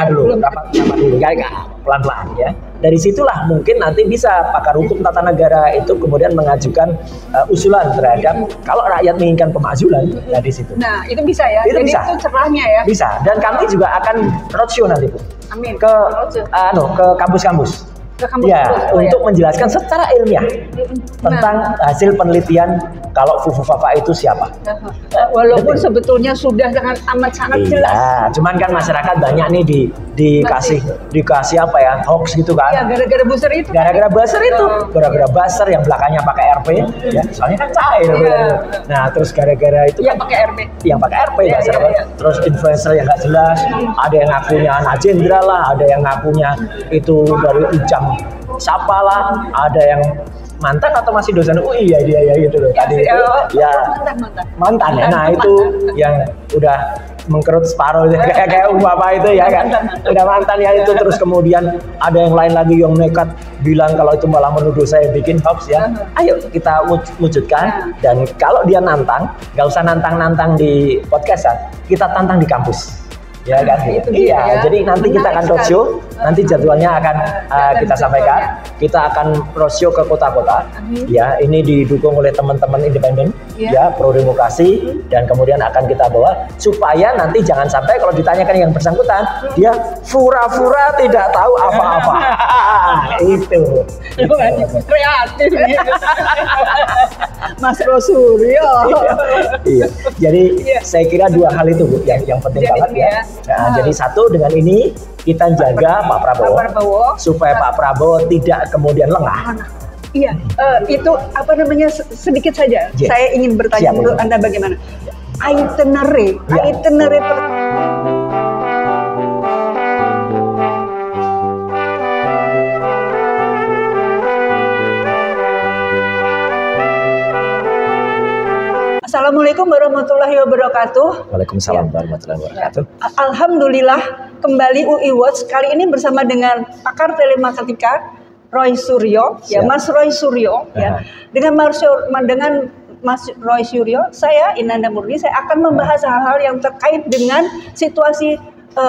dulu, rapat dulu, pelan-pelan ya. Dari situlah mungkin nanti bisa pakar hukum tata negara itu kemudian mengajukan usulan terhadap kalau rakyat menginginkan pemakzulan, nah di situ. Nah, itu bisa ya. Itu jadi bisa. itu cerahnya ya. Bisa. Dan kami juga akan roadshow nanti, Bu. Amin. Ke kampus-kampus. Ya, untuk menjelaskan secara ilmiah tentang hasil penelitian kalau Fufufafa itu siapa. Walaupun sebetulnya sudah dengan amat sangat jelas. Iya, cuman kan masyarakat banyak nih dikasih apa ya, hoax gitu kan. Ya, gara-gara buzzer itu. Gara-gara buzzer yang belakangnya pakai RP, ya, soalnya kan cair. Iya. Nah, terus gara-gara itu yang pakai RP. Yang pakai RP Terus influencer yang nggak jelas, ada yang ngakunya anak jenderal lah, ada yang ngakunya itu dari Ujang siapa lah, ada yang mantan atau masih dosen UI ya dia ya gitu loh tadi itu ya mantan ya. Nah itu yang udah mengkerut separuh kayak Bapak itu ya kan, udah mantan ya itu. Terus kemudian ada yang lain lagi yang nekat bilang kalau itu malah menuduh saya bikin hoax ya. Ayo kita wujudkan, dan kalau dia nantang, nggak usah nantang di podcastan, kita tantang di kampus. Ya kan? Iya, jadi nanti kita akan roadshow, nanti jadwalnya akan kita sampaikan. Kita akan roadshow ke kota-kota. Ya, ini didukung oleh teman-teman independen, ya, pro demokrasi, dan kemudian akan kita bawa supaya nanti jangan sampai kalau ditanyakan yang bersangkutan, dia pura-pura tidak tahu apa-apa. Itu. Kreatif nih. Mas Rosuryo. Iya. Jadi saya kira dua hal itu, Bu, yang penting banget ya. Nah, jadi satu, dengan ini kita jaga Pak Prabowo supaya Pak Prabowo tidak kemudian lengah. Iya, itu apa namanya, sedikit saja. Saya ingin bertanya menurut Anda bagaimana? Itinerary. Assalamualaikum warahmatullahi wabarakatuh. Waalaikumsalam warahmatullahi wabarakatuh. Alhamdulillah, kembali UI Watch kali ini bersama dengan pakar telematika Roy Suryo, ya Mas Roy Suryo, ya. Dengan Mas Roy Suryo, saya Inanda Murni, saya akan membahas hal-hal yang terkait dengan situasi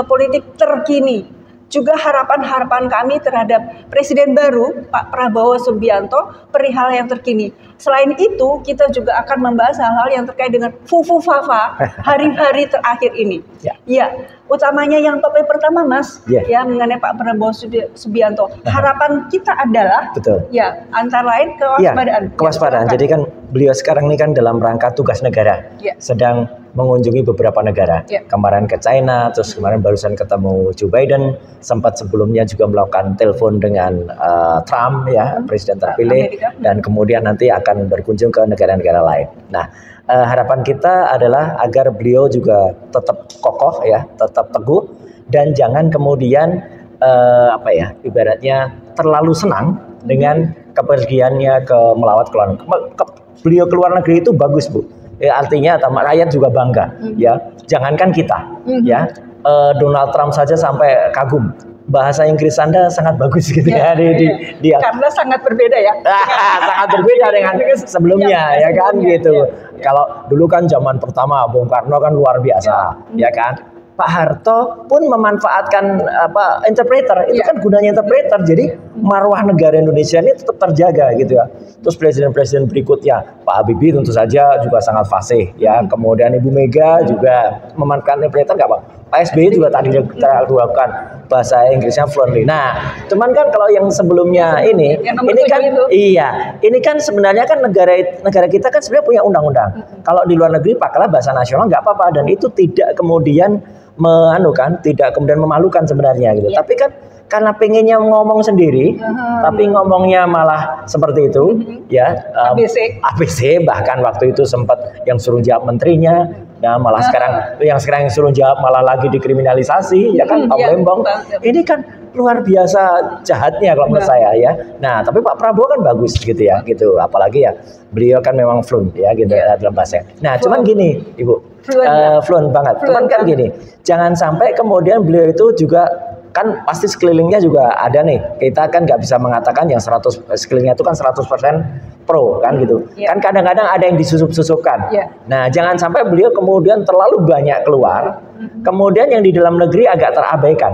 politik terkini. Juga harapan-harapan kami terhadap Presiden baru Pak Prabowo Subianto perihal yang terkini. Selain itu, kita juga akan membahas hal-hal yang terkait dengan Fufufafa hari-hari terakhir ini. Ya, utamanya yang topik pertama, Mas, ya, mengenai Pak Prabowo Subianto. Harapan kita adalah, ya, antara lain kewaspadaan. Kewaspadaan. Jadi kan beliau sekarang ini kan dalam rangka tugas negara, sedang mengunjungi beberapa negara. Kemarin ke China, terus kemarin barusan ketemu Joe Biden, sempat sebelumnya juga melakukan telepon dengan Trump, ya, presiden terpilih, dan kemudian nanti akan berkunjung ke negara-negara lain. Nah, harapan kita adalah agar beliau juga tetap kokoh, ya, tetap teguh, dan jangan kemudian ibaratnya terlalu senang dengan kepergiannya ke melawat ke luar negeri. Beliau ke luar negeri itu bagus, Bu. Ya, artinya rakyat juga bangga, ya. Jangankan kita, ya. Donald Trump saja sampai kagum. Bahasa Inggris Anda sangat bagus gitu ya, dia. Karena sangat berbeda ya. Sangat berbeda dengan sebelumnya, ya kan gitu. Kalau dulu kan zaman pertama Bung Karno kan luar biasa, ya kan. Pak Harto pun memanfaatkan interpreter, itu kan gunanya interpreter. Jadi marwah negara Indonesia ini tetap terjaga gitu ya. Terus presiden-presiden berikutnya, Pak Habibie tentu saja juga sangat fasih, ya. Kemudian Ibu Mega juga memanfaatkan interpreter, nggak Pak? Pak SBY juga tadi terlakukan bahasa Inggrisnya fluently. Nah, cuman kan kalau yang sebelumnya ini kan ini kan sebenarnya kan negara kita kan sebenarnya punya undang-undang. Kalau di luar negeri pakailah bahasa nasional nggak apa-apa, dan itu tidak kemudian tidak kemudian memalukan sebenarnya gitu. Tapi kan karena pengennya ngomong sendiri, tapi ngomongnya malah seperti itu, ya. ABC bahkan waktu itu sempat yang suruh jawab menterinya. Nah, malah sekarang yang suruh jawab malah lagi dikriminalisasi, ya kan, Pak Lembong. Ini kan luar biasa jahatnya kalau menurut saya, ya. Nah, tapi Pak Prabowo kan bagus gitu ya, gitu. Apalagi ya beliau kan memang fluent, ya, gitu dalam bahasa. Nah, cuman gini, Ibu, fluent banget. Cuman kan gini, jangan sampai kemudian beliau itu juga kan pasti sekelilingnya juga ada nih. Kita kan nggak bisa mengatakan yang 100 sekelilingnya itu kan 100% pro kan gitu. Kan kadang-kadang ada yang disusup-susupkan. Nah, jangan sampai beliau kemudian terlalu banyak keluar, kemudian yang di dalam negeri agak terabaikan.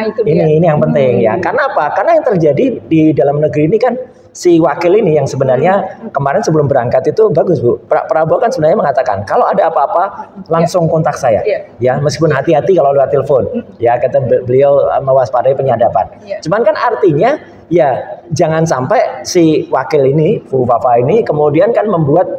Itu dia. Ini yang penting ya. Karena apa? Karena yang terjadi di dalam negeri ini kan si wakil ini yang sebenarnya kemarin sebelum berangkat itu bagus Bu. Prabowo kan sebenarnya mengatakan kalau ada apa-apa langsung kontak saya. Ya, meskipun hati-hati kalau lewat telepon. Ya, kata beliau mewaspadai penyadapan. Cuman kan artinya ya jangan sampai si wakil ini, Bu Fafa ini kemudian kan membuat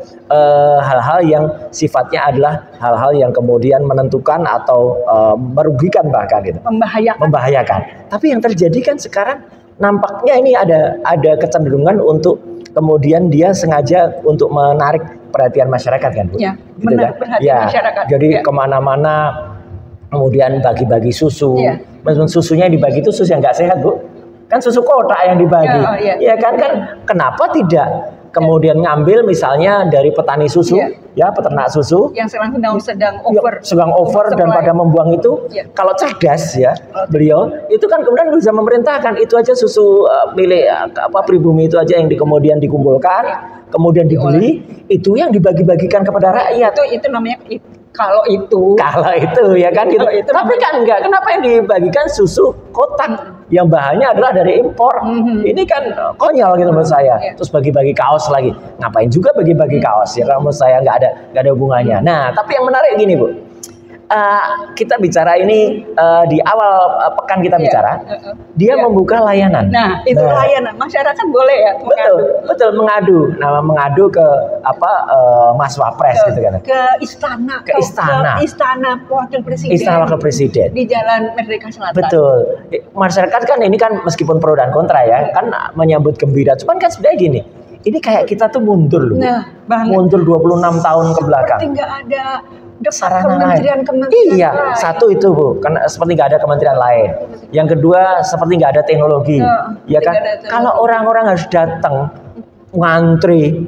hal-hal yang sifatnya adalah hal-hal yang kemudian menentukan atau merugikan bahkan gitu. Membahayakan. Tapi yang terjadi kan sekarang nampaknya ini ada kecenderungan untuk kemudian dia sengaja untuk menarik perhatian masyarakat kan Bu? Gitu kan? Masyarakat. Jadi kemana-mana kemudian bagi-bagi susu. Susunya yang dibagi itu susu yang nggak sehat Bu. Kan susu kotak yang dibagi. Ya kan kenapa tidak kemudian ngambil misalnya dari petani susu, ya peternak susu yang sedang over dan pada membuang itu, kalau cerdas ya beliau itu kan kemudian bisa memerintahkan itu aja susu milik pribumi itu aja yang kemudian dikumpulkan, kemudian dibeli, itu yang dibagi-bagikan kepada rakyat. Itu namanya kalau itu ya kan gitu. Tapi kan enggak, kenapa yang dibagikan susu kotak yang bahannya adalah dari impor? Ini kan konyol gitu menurut saya. Terus bagi-bagi kaos lagi, ngapain juga bagi-bagi kaos ya? Kalau menurut saya nggak ada hubungannya. Nah, tapi yang menarik gini Bu, kita bicara ini di awal pekan kita bicara, dia membuka layanan. Nah, itu layanan masyarakat boleh ya betul mengadu ke Mas Wapres gitu kan, ke istana wakil presiden di Jalan Merdeka Selatan. Betul. Masyarakat kan ini kan meskipun pro dan kontra ya kan menyambut gembira, cuman kan sebenarnya gini, ini kayak kita tuh mundur loh, mundur 26 tahun ke belakang. Seperti nggak ada kementerian lain. Satu itu Bu, kan seperti nggak ada kementerian lain. Yang kedua seperti nggak ada teknologi, ya kan? Kalau orang-orang harus datang ngantri,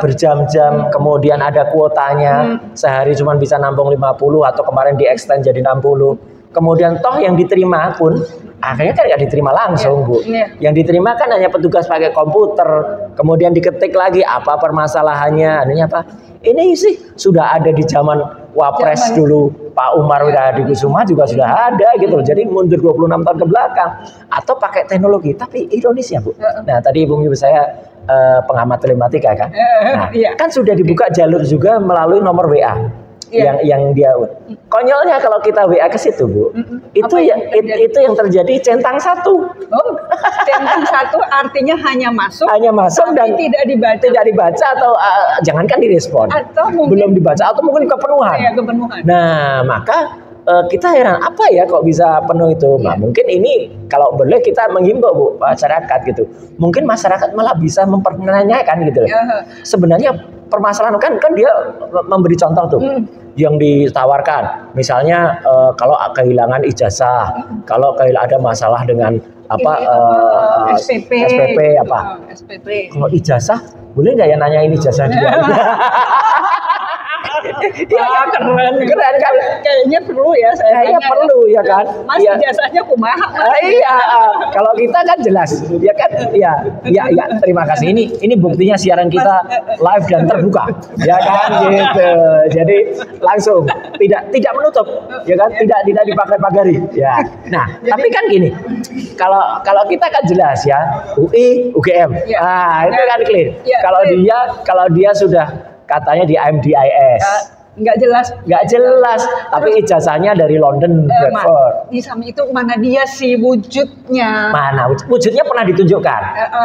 berjam-jam, kemudian ada kuotanya, sehari cuma bisa nampung 50 atau kemarin di extend jadi 60. Kemudian toh yang diterima pun akhirnya kan nggak diterima langsung Bu. Yang diterima kan hanya petugas pakai komputer, kemudian diketik lagi apa permasalahannya, adanya apa. Ini sih sudah ada di zaman Wapres dulu, Pak Umar Widadikusuma juga sudah ada gitu loh. Jadi mundur 26 tahun ke belakang atau pakai teknologi. Tapi ironisnya Bu, nah tadi Ibu menyebut saya pengamat telematika kan. Nah, kan sudah dibuka jalur juga melalui nomor WA. Yang dia konyolnya kalau kita WA ke situ Bu, itu yang terjadi centang satu. Centang satu artinya hanya masuk dan tidak dibaca atau jangankan direspon atau belum dibaca atau mungkin kepenuhan. Nah maka kita heran apa ya kok bisa penuh itu. Nah mungkin ini kalau boleh kita menghimbau Bu masyarakat gitu, mungkin masyarakat malah bisa mempertanyakan gitu loh. Sebenarnya permasalahan kan dia memberi contoh tuh yang ditawarkan misalnya kalau kehilangan ijazah, kalau ada masalah dengan SPP kalau ijazah boleh nggak ya nanyain ijazah dia. Keren kan? Kayaknya perlu ya saya. Perlu ya kan? Mas ijazahnya kumaha? Kalau kita kan jelas, ya kan? Ya. Terima kasih. Ini buktinya siaran kita live dan terbuka, ya kan? Gitu. Jadi langsung tidak menutup, ya kan? Tidak dipagar-pagari, ya. Nah, tapi kan gini, kalau kita kan jelas ya, UI, UGM, itu kan clear. Kalau dia sudah katanya di MDIS. Nggak jelas. Tapi ijazahnya dari London, Bradford. Di samping itu mana dia sih wujudnya? Mana wujudnya pernah ditunjukkan.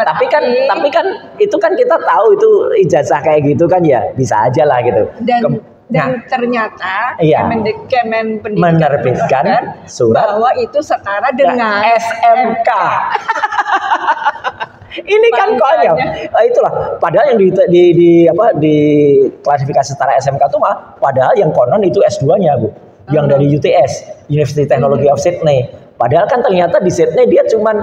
Tapi kan itu kan kita tahu itu ijazah kayak gitu kan ya bisa aja lah gitu. Dan ternyata Kemen Pendidikan menerbitkan surat bahwa itu setara dengan SMK. Ini kan konyol. Itulah padahal yang di klasifikasi setara SMK itu padahal yang konon itu S2-nya Bu. Yang dari UTS, University Technology of Sydney. Padahal kan ternyata di Sydney dia cuman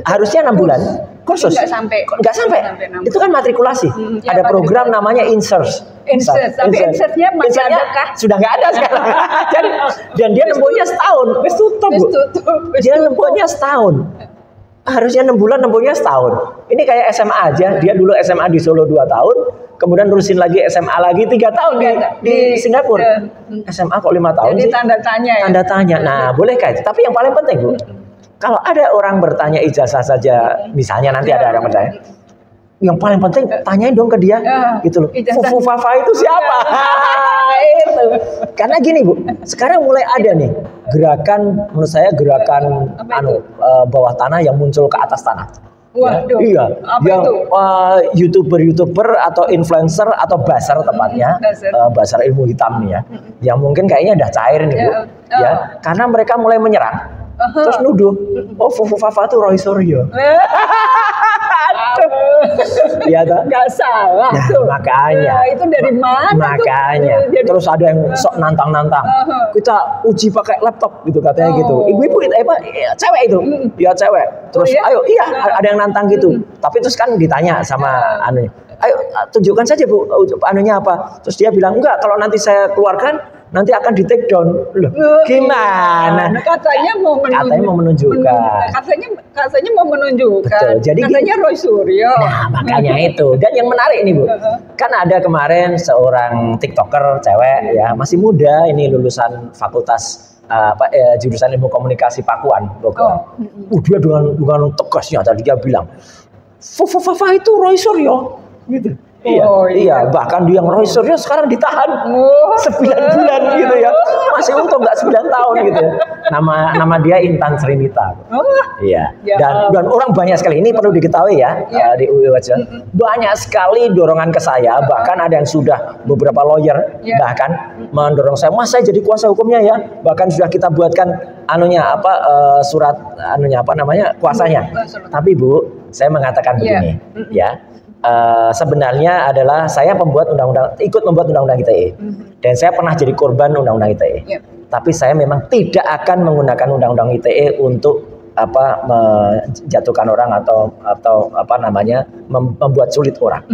harusnya 6 bulan kursus. Enggak sampai. Itu kan matrikulasi. Ada program namanya Insert. Tapi insertnya masih adakah? Sudah nggak ada sekarang. Dan dia nempuhnya setahun. Wis tutup Bu. Dia nempuhnya setahun. harusnya 6 bulan, nempuhnya setahun. Ini kayak SMA aja, dia dulu SMA di Solo 2 tahun, kemudian terusin lagi SMA lagi 3 tahun di Singapura. SMA kok 5 tahun Jadi sih? tanda tanya ya. Tanda tanya. Nah, bolehkah itu? Tapi yang paling penting, Bu, kalau ada orang bertanya ijazah saja, misalnya nanti ada orang bertanya, yang paling penting tanyain dong ke dia, gitu loh. Fufu Fafa itu siapa? Itu. Karena gini, Bu, sekarang mulai ada nih gerakan, menurut saya gerakan bawah tanah yang muncul ke atas tanah. Waduh. Iya, Apa yang itu? YouTuber atau influencer atau buzzer tepatnya, buzzer ilmu hitam nih ya, yang mungkin kayaknya udah cair nih, Bu, ya, karena mereka mulai menyerang, terus nuduh, oh Fufu Fafa tuh Roy Suryo. Iya tak? Nggak salah Nah, tuh. makanya. Ya, itu dari mana Makanya. tuh? Jadi, Terus ada yang sok nantang-nantang. Kita uji pakai laptop gitu katanya gitu. Ibu-ibu itu cewek itu. Ya cewek. Terus ayo ada yang nantang gitu. Tapi terus kan ditanya sama anunya. Ayo tunjukkan saja Bu anunya apa. Terus dia bilang enggak, kalau nanti saya keluarkan nanti akan di take down. Loh, gimana? Katanya mau menunjukkan. Katanya mau menunjukkan. Betul. Jadi katanya Roy Suryo. Nah, makanya itu. Dan yang menarik ini, Bu. Kan ada kemarin seorang TikToker cewek ya, masih muda, ini lulusan fakultas jurusan ilmu komunikasi Pakuan, Bogor. Dia dengan tegasnya tadi dia bilang, Fufu Fafa itu Roy Suryo, gitu. Iya, bahkan dia yang Roy Suryo sekarang ditahan 9 bulan gitu ya, masih untung nggak 9 tahun gitu ya. Nama dia Intan Srinita. Iya. Dan orang banyak sekali, ini perlu diketahui ya, di UI Wajar banyak sekali dorongan ke saya, bahkan ada yang sudah beberapa lawyer bahkan mendorong saya, Mas saya jadi kuasa hukumnya ya, bahkan sudah kita buatkan surat kuasanya. Tapi Bu, saya mengatakan begini ya. Sebenarnya adalah saya ikut membuat undang-undang ITE, dan saya pernah jadi korban undang-undang ITE. Tapi saya memang tidak akan menggunakan undang-undang ITE untuk menjatuhkan orang atau membuat sulit orang.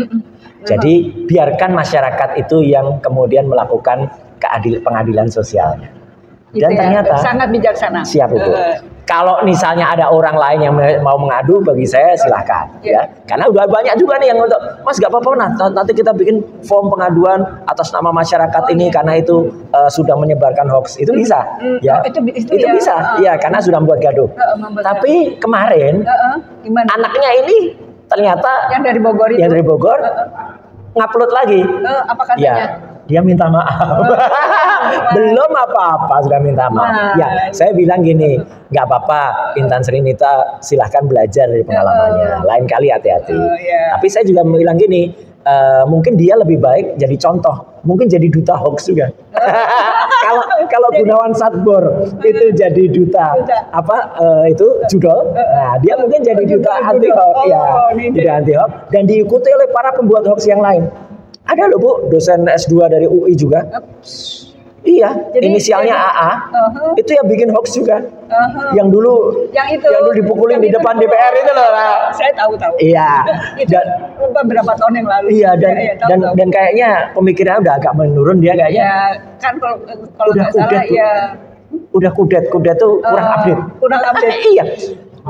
Jadi biarkan masyarakat itu yang kemudian melakukan pengadilan sosialnya. Dan ternyata sangat bijaksana. Siap Ibu. Kalau misalnya ada orang lain yang mau mengadu, bagi saya silahkan ya. Karena udah banyak juga nih yang untuk, Mas gak apa-apa, nanti kita bikin form pengaduan atas nama masyarakat ini karena itu sudah menyebarkan hoax. Itu bisa ya. Itu bisa ya, karena sudah membuat gaduh. Tapi kemarin anaknya ini ternyata yang dari Bogor itu, ngupload lagi. Apa katanya? Ya, dia minta maaf. Belum apa-apa sudah minta maaf. Ya, saya bilang gini, nggak apa-apa, Intan Srinita silahkan belajar dari pengalamannya. Lain kali hati-hati. Tapi saya juga bilang gini, mungkin dia lebih baik jadi contoh, mungkin jadi duta hoax juga. Kalau Gunawan Satbor itu jadi duta itu judul, nah dia mungkin jadi duta anti hoax jadi anti hoax, dan diikuti oleh para pembuat hoax yang lain. Ada loh Bu, dosen S2 dari UI juga. Iya, inisialnya AA. Itu yang bikin hoax juga. Yang dulu dipukulin di depan DPR itu loh. Saya tahu. Iya. Dan beberapa tahun yang lalu. Iya, dan kayaknya pemikirannya udah agak menurun dia kayaknya. Ya, kan kalau nggak salah ya. Udah kudet tuh kurang update. Kurang update. Iya.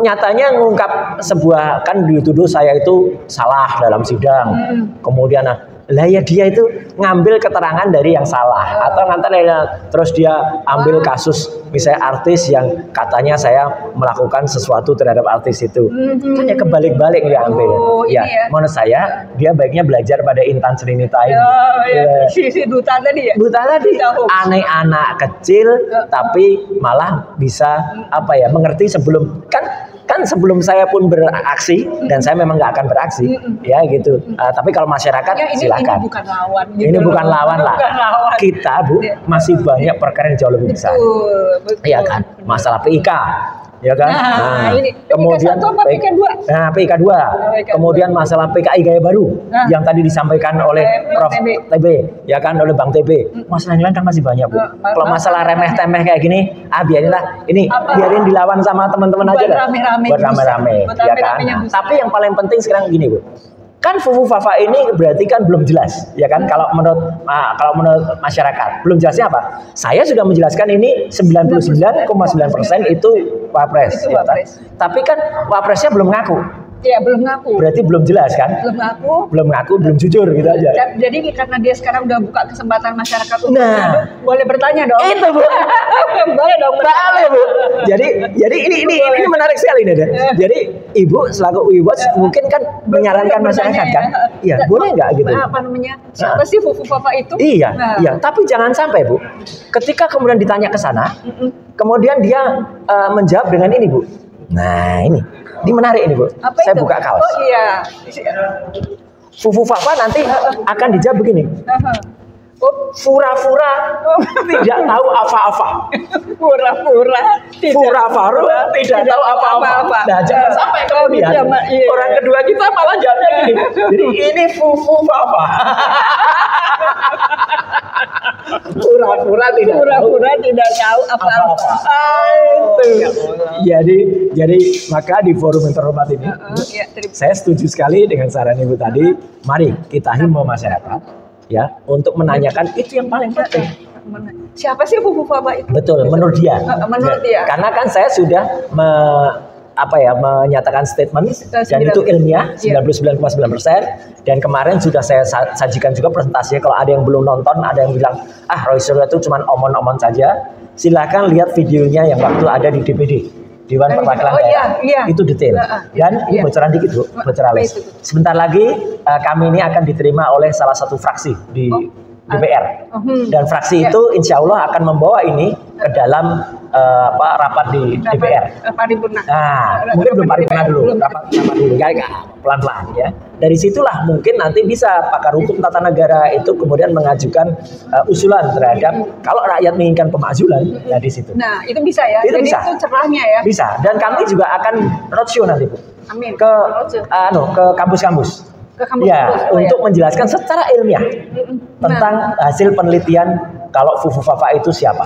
Nyatanya ngungkap sebuah, kan dituduh saya itu salah dalam sidang. Kemudian lah ya dia itu ngambil keterangan dari yang salah atau terus dia ambil kasus misalnya artis yang katanya saya melakukan sesuatu terhadap artis itu, kan ya kebalik-balik dia ambil. Menurut saya dia baiknya belajar pada Intan Srinita ini. Si duta tadi ya. Duta tadi anak kecil tapi malah bisa mengerti sebelum kan sebelum saya pun beraksi, dan saya memang nggak akan beraksi ya gitu. Tapi kalau masyarakat silakan. Ini bukan lawan. Gitu ini bukan lawan lah. Kita Bu masih banyak perkara yang jauh lebih besar. Iya kan, masalah PIK. Ya kan? Nah, ini kemudian PIK 1 apa PIK 2? Nah, PIK 2. Kemudian masalah PKI Gaya Baru yang tadi disampaikan oleh Prof. TB, ya kan, oleh Bang TB. Masalah yang lain kan masih banyak, Bu. Kalau masalah remeh-temeh kayak gini, biarinlah. Biarin dilawan sama teman-teman aja lah. Buat rame-rame, ya kan? Tapi yang paling penting sekarang gini, Bu. Kan FUFU-FAFA ini berarti kan belum jelas, ya kan? Kalau menurut masyarakat, belum jelasnya apa? Saya sudah menjelaskan ini 99,9% itu Wapres. Itu Ya, Wapres. tapi kan Wapresnya belum ngaku. Ya belum ngaku. Berarti belum jelas kan? Belum ngaku. Belum jujur gitu aja. Jadi karena dia sekarang udah buka kesempatan masyarakat untuk Nah. boleh bertanya dong. Itu Bu. Boleh dong. Boleh Bu. Jadi ini menarik sekali nih. Dan. Jadi Ibu selaku UIWatch mungkin kan menyarankan masyarakat kan? Iya, boleh nggak gitu? Apa namanya? Siapa sih FUFU-FAFA itu? Iya, iya. Tapi jangan sampai Bu, ketika kemudian ditanya ke sana, kemudian dia menjawab dengan ini Bu. Nah ini menarik ini Bu. Apa Saya itu? buka kaos. Oh iya. FUFU-FAFA nanti akan dijawab begini. Oh, Fura-fura tidak tahu apa-apa. pura-pura. Fura-fura tidak tahu apa-apa. Nah, jangan sampai kemudian orang kedua kita malah jawabnya gini. Jadi ini FUFU-FAFA. Pura-pura tidak tahu apa-apa. Jadi maka di forum yang terhormat ini, saya setuju sekali dengan saran Ibu tadi. Mari kita himbau masyarakat ya untuk menanyakan itu yang paling penting. Siapa sih FUFU-FAFA itu? Betul, menurut dia. Menurut dia. Karena kan saya sudah menyatakan statement dan itu ilmiah 99,9% dan kemarin sudah saya sajikan juga presentasinya. Kalau ada yang belum nonton, ada yang bilang Roy Suryo itu cuma omong-omong saja, silakan lihat videonya yang waktu ada di DPD Dewan Perwakilan Daerah. Itu detail dan ini bocoran dikit Bu, bocoran halus. Sebentar lagi kami ini akan diterima oleh salah satu fraksi di DPR dan fraksi itu insya Allah akan membawa ini ke dalam rapat di DPR. Paripurna. Nah, mungkin belum paripurna dulu, rapat dulu, pelan-pelan ya. Dari situlah mungkin nanti bisa pakar hukum tata negara itu kemudian mengajukan usulan terhadap kalau rakyat menginginkan pemakzulan, nah di situ. Nah, itu bisa ya. Itu jadi bisa. itu cerahnya ya. Bisa. Dan kami juga akan roadshow nanti Bu. Amin. Ke kampus-kampus. Untuk menjelaskan secara ilmiah tentang hasil penelitian kalau FUFU-FAFA itu siapa.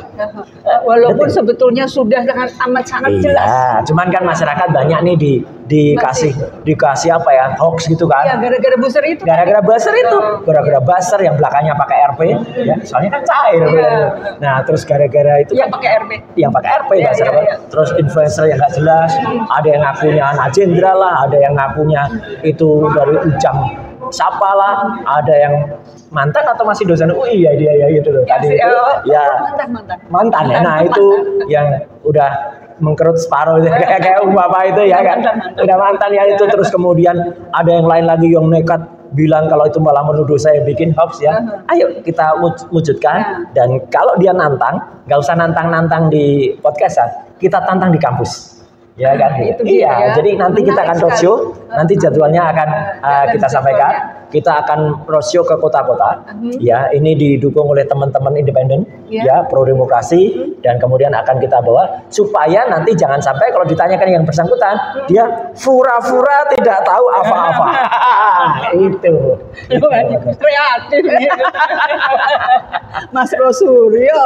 Walaupun sebetulnya sudah dengan amat sangat jelas. Cuman kan masyarakat banyak nih dikasih apa ya, hoax gitu kan. Ya, gara-gara buzzer itu. Gara-gara buzzer yang belakangnya pakai RP ya, soalnya kan cair. Nah, terus gara-gara itu yang pakai RP. Yang pakai RP Terus influencer yang nggak jelas, ada yang ngakunya anak jenderal lah, ada yang ngakunya itu dari Ujang siapa lah, ada yang mantan atau masih dosen UI ya dia gitu loh. Tadi itu mantan ya. Nah, itu yang udah mengkerut separuh kayak Bapak itu ya kan. Udah mantan ya itu, terus kemudian ada yang lain lagi yang nekat bilang kalau itu malah menuduh saya bikin hoax ya. Ayo kita wujudkan dan kalau dia nantang, nggak usah nantang-nantang di podcastan, kita tantang di kampus. Ya kan? Iya, jadi nanti kita akan roadshow, nanti jadwalnya akan kita sampaikan. Kita akan roadshow ke kota-kota. Ya, ini didukung oleh teman-teman independen, ya, pro demokrasi, dan kemudian akan kita bawa supaya nanti jangan sampai kalau ditanyakan yang bersangkutan, dia fura-fura tidak tahu apa-apa. Itu kreatif nih. Mas Roy Suryo.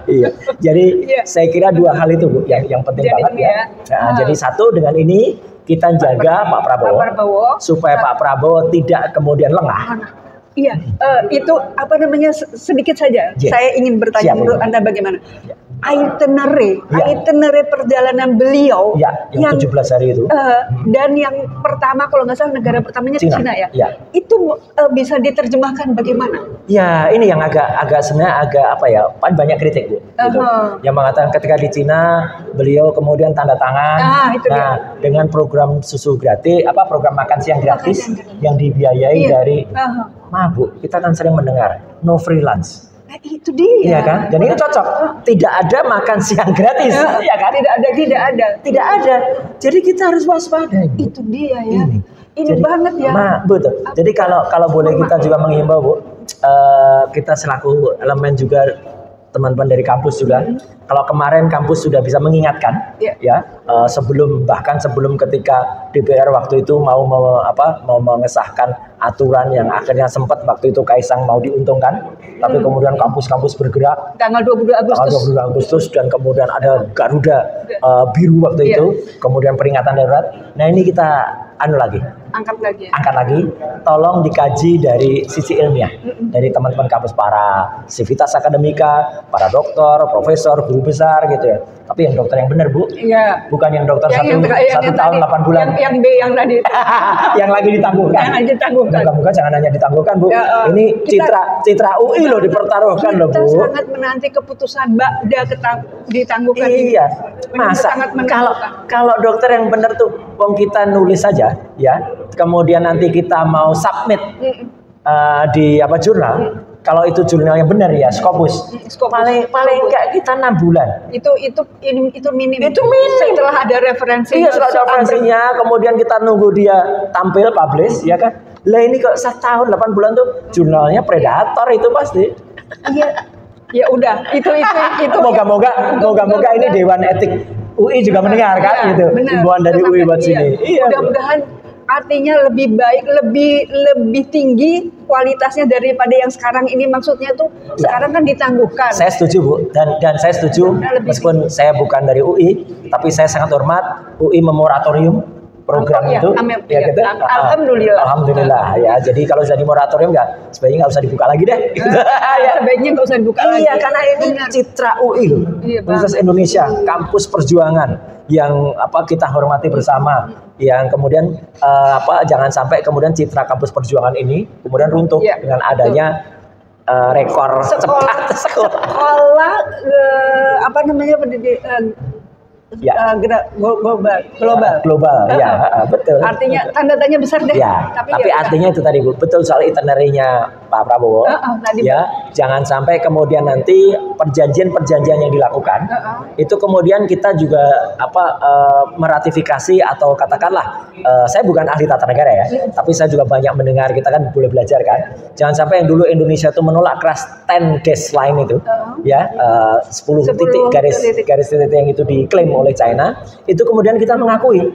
Iya. Jadi saya kira dua hal itu Bu yang penting banget ya. Nah, jadi satu dengan ini kita jaga Pak Prabowo supaya Pak Prabowo tidak kemudian lengah. Iya, itu apa namanya sedikit saja. Saya ingin bertanya menurut Anda bagaimana? Itinerary perjalanan beliau yang 17 hari itu dan yang pertama kalau nggak salah negara pertamanya Cina ya. Itu bisa diterjemahkan bagaimana? Ya, ini yang agak sebenarnya agak banyak kritik Bu. Gitu. Yang mengatakan ketika di Cina beliau kemudian tanda tangan dengan program susu gratis, program makan siang gratis yang dibiayai dari Bu, kita kan sering mendengar no free lunch. Itu dia. Iya kan? Dan ini cocok. Tidak ada makan siang gratis. Iya kan? Tidak ada. Jadi kita harus waspada. Itu dia ya. Ini banget ya. Betul. Jadi kalau boleh kita juga menghimbau Bu, kita selaku elemen juga teman-teman dari kampus juga. Kalau kemarin kampus sudah bisa mengingatkan, sebelum ketika DPR waktu itu mau mengesahkan aturan yang akhirnya sempat waktu itu Kaisang mau diuntungkan, tapi kemudian kampus-kampus bergerak. Tanggal 22 Agustus dan kemudian ada Garuda biru waktu itu, kemudian peringatan darurat. Nah ini kita angkat lagi. Angkat lagi, tolong dikaji dari sisi ilmiah, dari teman-teman kampus, para Civitas Akademika, para dokter, profesor, guru besar gitu ya. Tapi yang dokter yang benar, Bu. Iya. Bukan yang dokter Yang satu tahun tadi, 8 bulan. Yang B yang tadi. Yang lagi ditangguhkan. Yang lagi ditangguhkan. Moga-moga jangan hanya ditangguhkan, Bu. Ya, Ini citra UI loh dipertaruhkan loh, Bu. Kita sangat menanti keputusan Mbak ditangguhkan. Iya. Masa kalau dokter yang benar tuh, wong kita nulis saja ya, kemudian nanti kita mau submit di jurnal. Kalau itu jurnal yang benar ya, Scopus. Paling enggak kita 6 bulan. Itu minim. Itu minim. Setelah ada referensi. Iya, setelah ada referensinya, kemudian kita nunggu dia tampil publish, ya kan? Lah ini kok 1 tahun 8 bulan tuh jurnalnya predator itu pasti. Iya. Ya udah, itu. Moga-moga ini Dewan Etik UI juga mendengar kan, gitu. Himbauan dari UI buat sini. Iya. Mudah-mudahan artinya lebih baik, lebih tinggi kualitasnya daripada yang sekarang ini. Maksudnya tuh sekarang kan ditangguhkan. Saya setuju, Bu, dan saya setuju meskipun saya bukan dari UI, tapi saya sangat hormat UI memoratorium program itu. Alhamdulillah ya. Jadi kalau jadi moratorium sebaiknya nggak usah dibuka lagi deh. Sebaiknya nggak usah dibuka lagi. Iya, karena ini citra UI loh, Universitas Indonesia, kampus perjuangan yang kita hormati bersama. Yang kemudian jangan sampai kemudian citra kampus perjuangan ini kemudian runtuh dengan adanya rekor cepat sekolah global. Ya, betul. Artinya tanda tanya besar deh. Ya, tapi artinya itu tadi, Bu, betul soal itinerary-nya Pak Prabowo. Ya, jangan sampai kemudian nanti perjanjian-perjanjian yang dilakukan itu kemudian kita juga meratifikasi atau katakanlah saya bukan ahli tata negara ya, tapi saya juga banyak mendengar, kita kan boleh belajar kan. Jangan sampai yang dulu Indonesia itu menolak keras 10 dash line itu, ya 10 titik garis titik yang itu diklaim oleh China, itu kemudian kita mengakui.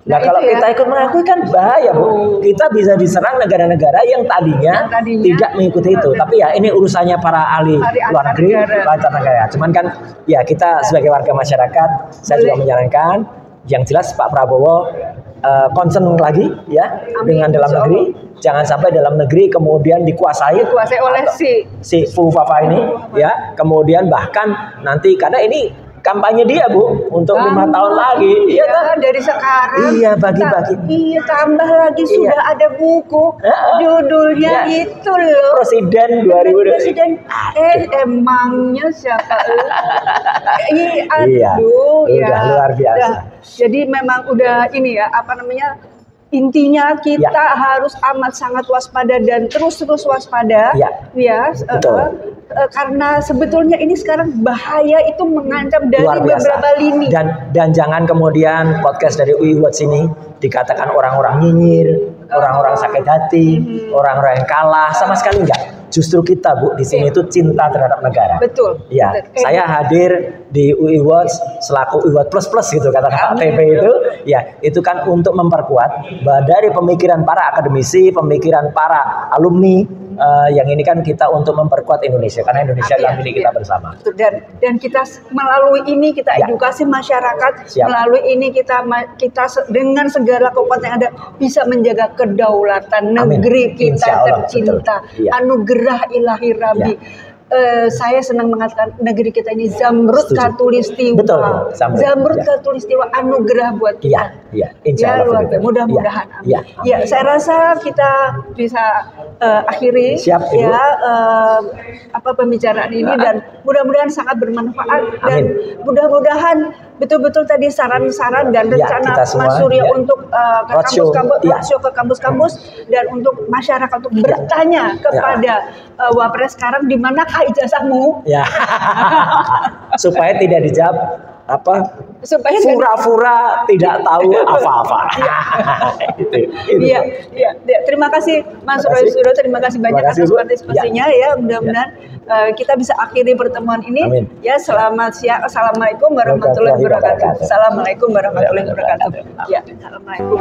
Nah, kalau kita ikut mengakui kan bahaya, Bu. Kita bisa diserang negara-negara yang tadinya tidak mengikuti itu. Tapi ya ini urusannya para ahli luar negeri, tata negara. Cuman kan ya kita sebagai warga masyarakat, saya juga menyarankan yang jelas Pak Prabowo concern lagi ya dengan dalam negeri. Jangan sampai dalam negeri kemudian dikuasai oleh si Fufafa ini ya. Kemudian bahkan nanti karena ini kampanye dia, Bu, untuk 5 tahun lagi. Iya kan? Dari sekarang. Iya, bagi-bagi. Iya, tambah lagi sudah ada buku. Judulnya itu loh. Presiden 2020. Presiden. Emangnya siapa? Iya. Udah luar biasa. Jadi memang udah ini ya, intinya kita harus amat sangat waspada dan terus waspada. Ya, karena sebetulnya ini sekarang bahaya itu mengancam dari beberapa lini. Dan jangan kemudian podcast dari UI Watch ini dikatakan orang-orang nyinyir, orang-orang sakit hati, orang-orang yang kalah, sama sekali enggak. Justru kita, Bu, di sini itu cinta terhadap negara. Betul. Ya, saya hadir di UI Watch selaku UI Watch plus gitu kata Pak TP itu. Ya, itu kan untuk memperkuat dari pemikiran para akademisi, pemikiran para alumni. Yang ini kan kita untuk memperkuat Indonesia karena Indonesia adalah milik kita bersama. Dan kita melalui ini kita edukasi masyarakat. Melalui ini kita dengan segala kekuatan yang ada bisa menjaga kedaulatan negeri kita tercinta. Anugerah ilahi Rabbi. Saya senang mengatakan negeri kita ini zamrud katulistiwa. Betul. Zamrud katulistiwa, anugerah buat kita. Iya. Insya Allah. Mudah-mudahan. Ya, saya rasa kita bisa akhiri pembicaraan ini dan mudah-mudahan sangat bermanfaat. Dan mudah-mudahan betul-betul tadi saran-saran dan rencana Mas Suryo untuk ke kampus-kampus dan untuk masyarakat untuk bertanya kepada Wapres sekarang di manakah ijazahmu? Ya. Supaya tidak dijawab pura-pura tidak tahu apa-apa. Iya. Terima kasih Mas Roy Suryo, terima kasih banyak atas partisipasinya ya. Mudah-mudahan kita bisa akhiri pertemuan ini. Amin. Ya, selamat siang. Assalamualaikum warahmatullahi wabarakatuh. Assalamualaikum warahmatullahi wabarakatuh. Ya, assalamualaikum.